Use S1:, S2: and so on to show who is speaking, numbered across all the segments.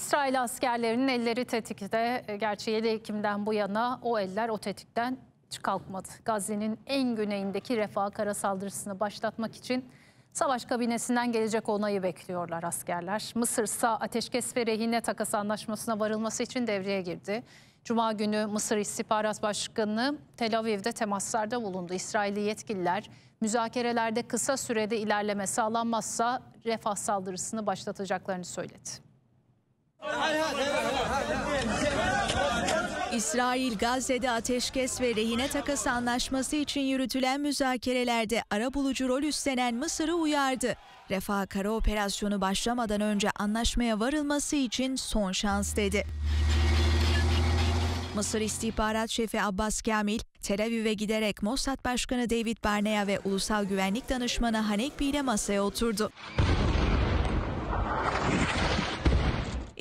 S1: İsrail askerlerinin elleri tetikte. Gerçi 7 Ekim'den bu yana o eller o tetikten kalkmadı. Gazze'nin en güneyindeki Refah kara saldırısını başlatmak için savaş kabinesinden gelecek onayı bekliyorlar askerler. Mısır ise ateşkes ve rehine takası anlaşmasına varılması için devreye girdi. Cuma günü Mısır İstihbarat Başkanı Tel Aviv'de temaslarda bulundu. İsrailli yetkililer müzakerelerde kısa sürede ilerleme sağlanmazsa Refah saldırısını başlatacaklarını söyledi.
S2: İsrail, Gazze'de ateşkes ve rehine takası anlaşması için yürütülen müzakerelerde arabulucu rol üstlenen Mısır'ı uyardı. Refah kara operasyonu başlamadan önce anlaşmaya varılması için son şans dedi. Mısır İstihbarat Şefi Abbas Kamil, Tel Aviv'e giderek Mossad Başkanı David Barnea ve Ulusal Güvenlik Danışmanı Hanekbi ile masaya oturdu.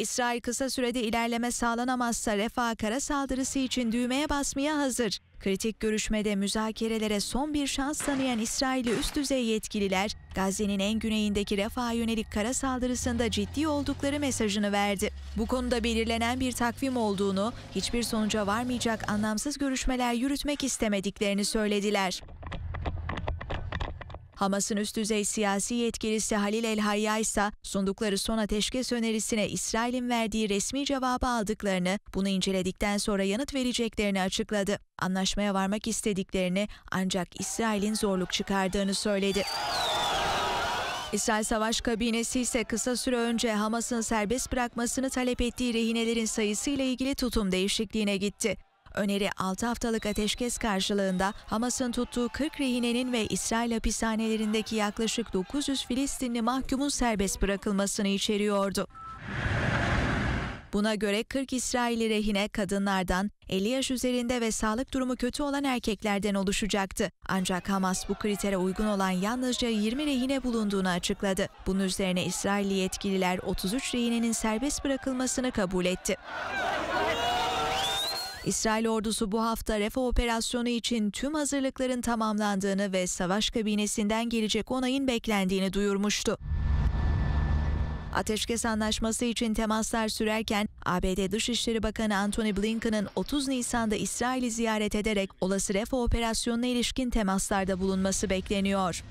S2: İsrail kısa sürede ilerleme sağlanamazsa Refah kara saldırısı için düğmeye basmaya hazır. Kritik görüşmede müzakerelere son bir şans tanıyan İsrailli üst düzey yetkililer, Gazze'nin en güneyindeki Refah'a yönelik kara saldırısında ciddi oldukları mesajını verdi. Bu konuda belirlenen bir takvim olduğunu, hiçbir sonuca varmayacak anlamsız görüşmeler yürütmek istemediklerini söylediler. Hamas'ın üst düzey siyasi yetkilisi Halil El-Hayya ise sundukları son ateşkes önerisine İsrail'in verdiği resmi cevabı aldıklarını, bunu inceledikten sonra yanıt vereceklerini açıkladı. Anlaşmaya varmak istediklerini ancak İsrail'in zorluk çıkardığını söyledi. İsrail Savaş Kabinesi ise kısa süre önce Hamas'ın serbest bırakmasını talep ettiği rehinelerin sayısıyla ilgili tutum değişikliğine gitti. Öneri 6 haftalık ateşkes karşılığında Hamas'ın tuttuğu 40 rehinenin ve İsrail hapishanelerindeki yaklaşık 900 Filistinli mahkumun serbest bırakılmasını içeriyordu. Buna göre 40 İsrailli rehine kadınlardan, 50 yaş üzerinde ve sağlık durumu kötü olan erkeklerden oluşacaktı. Ancak Hamas bu kritere uygun olan yalnızca 20 rehine bulunduğunu açıkladı. Bunun üzerine İsrailli yetkililer 33 rehinenin serbest bırakılmasını kabul etti. İsrail ordusu bu hafta Refah operasyonu için tüm hazırlıkların tamamlandığını ve savaş kabinesinden gelecek onayın beklendiğini duyurmuştu. Ateşkes anlaşması için temaslar sürerken ABD Dışişleri Bakanı Antony Blinken'ın 30 Nisan'da İsrail'i ziyaret ederek olası Refah operasyonuna ilişkin temaslarda bulunması bekleniyor.